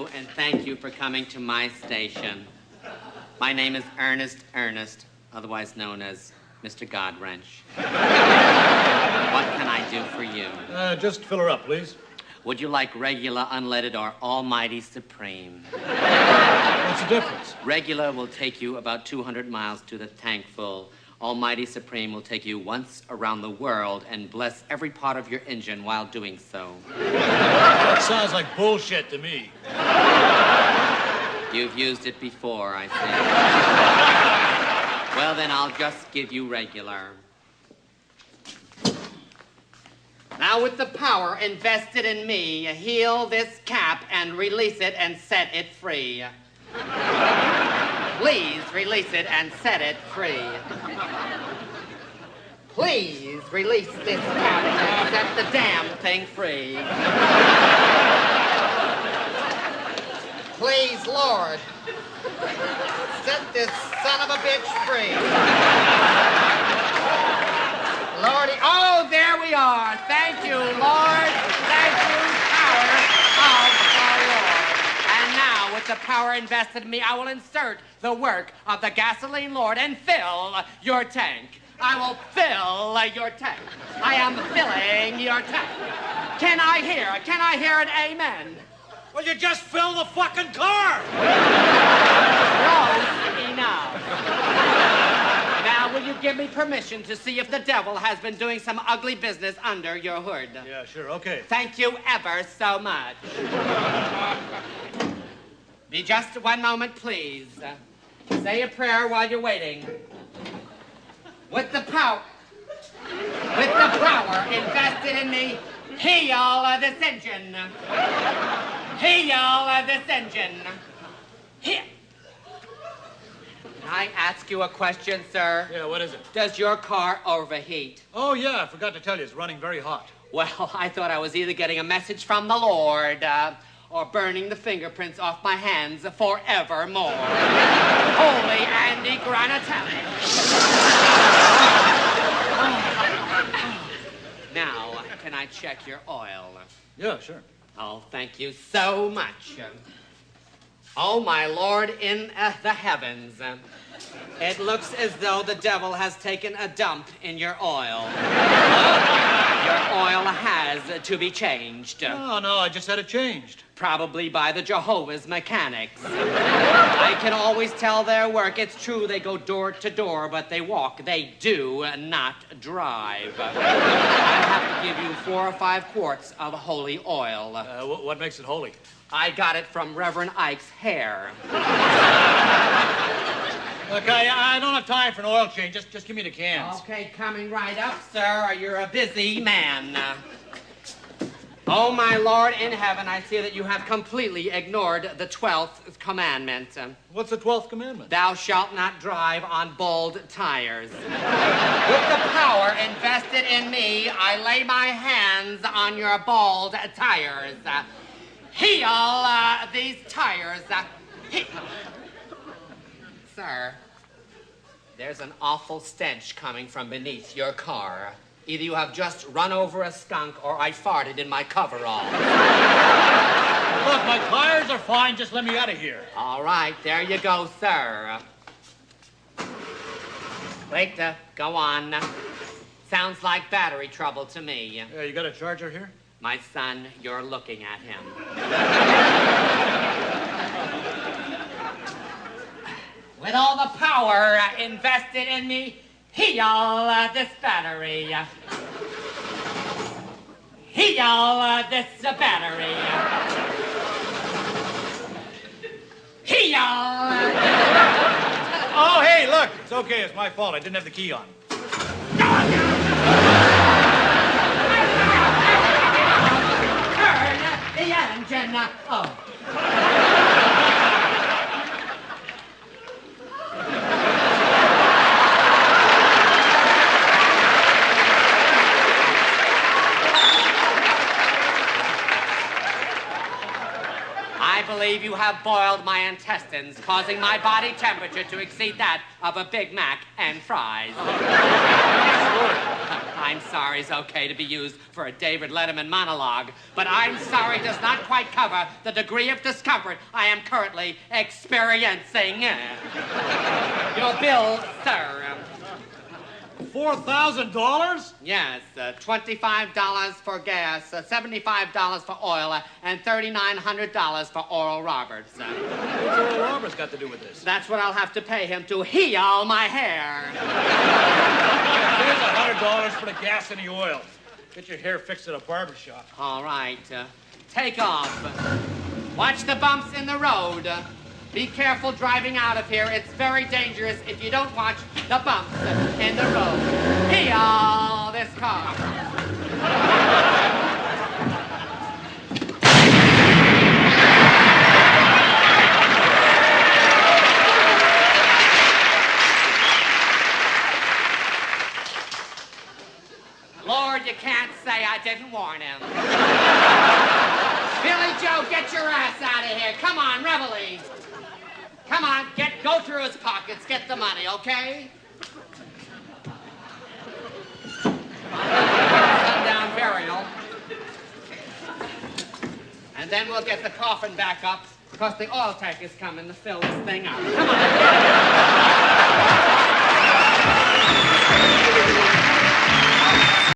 you, and thank you for coming to my station. My name is Ernest, otherwise known as Mr. Godwrench. What can I do for you? Just fill her up, please. Would you like regular, unleaded, or almighty supreme? What's the difference? Regular will take you about 200 miles to the tank full. Almighty Supreme will take you once around the world and bless every part of your engine while doing so. That sounds like bullshit to me. You've used it before, I see. Well, then I'll just give you regular. Now, with the power invested in me, heal this cap and release it and set it free. Please release it and set it free. Please release this cap and set the damn thing free. Please, Lord, set this son of a bitch free. Lordy, oh, there we are. Thank you, Lord. Thank you, power of the Lord. And now, with the power invested in me, I will insert the work of the gasoline Lord and fill your tank. I will fill your tank. I am filling your tank. Can I hear an amen? Well, you just fill the fucking car! Close enough. Now, will you give me permission to see if the devil has been doing some ugly business under your hood? Yeah, sure, okay. Thank you ever so much. Be just 1 moment, please. Say a prayer while you're waiting. With the power invested in me, heal this engine. Heal this engine. Here. Can I ask you a question, sir? Yeah, what is it? Does your car overheat? Oh, yeah, I forgot to tell you, it's running very hot. Well, I thought I was either getting a message from the Lord, or burning the fingerprints off my hands forevermore. Holy Andy Granatelli. Now, can I check your oil? Yeah, sure. Oh, thank you so much. Oh, my Lord in the heavens. It looks as though the devil has taken a dump in your oil. Your oil has to be changed. No, I just had it changed. Probably by the Jehovah's mechanics. I can always tell their work. It's true they go door to door, but they walk. They do not drive. I have to give you 4 or 5 quarts of holy oil. What makes it holy? I got it from Reverend Ike's hair. Look, I don't have time for an oil change. Just give me the cans. Okay, coming right up, sir. You're a busy man. Oh, my Lord in heaven, I see that you have completely ignored the 12th commandment. What's the 12th commandment? Thou shalt not drive on bald tires. With the power invested in me, I lay my hands on your bald tires. Heal these tires. Sir, there's an awful stench coming from beneath your car. Either you have just run over a skunk or I farted in my coveralls. Look, my tires are fine. Just let me out of here. All right, there you go, sir. Wait, go on. Sounds like battery trouble to me. Yeah, you got a charger here? My son, you're looking at him. With all the power invested in me, heal this battery. Heal this battery. Heal. Oh, hey, look. It's okay. It's my fault. I didn't have the key on. Turn the engine. Oh. I believe you have boiled my intestines, causing my body temperature to exceed that of a Big Mac and fries. I I'm sorry is okay to be used for a David Letterman monologue, but I'm sorry does not quite cover the degree of discomfort I am currently experiencing. Your bill, sir. $4,000? Yes, $25 for gas, $75 for oil, and $3,900 for Oral Roberts. What's Oral Roberts got to do with this? That's what I'll have to pay him to heal my hair. Here's $100 for the gas and the oil. Get your hair fixed at a barber shop. All right, take off. Watch the bumps in the road. Be careful driving out of here. It's very dangerous if you don't watch the bumps in the road. Heal this car. Lord, you can't say I didn't warn him. Billy Joe, get your ass out of here. Come on, Reveille. Come on, go through his pockets, get the money, okay? Sundown burial. And then we'll get the coffin back up, because the oil tank is coming to fill this thing up. Come on.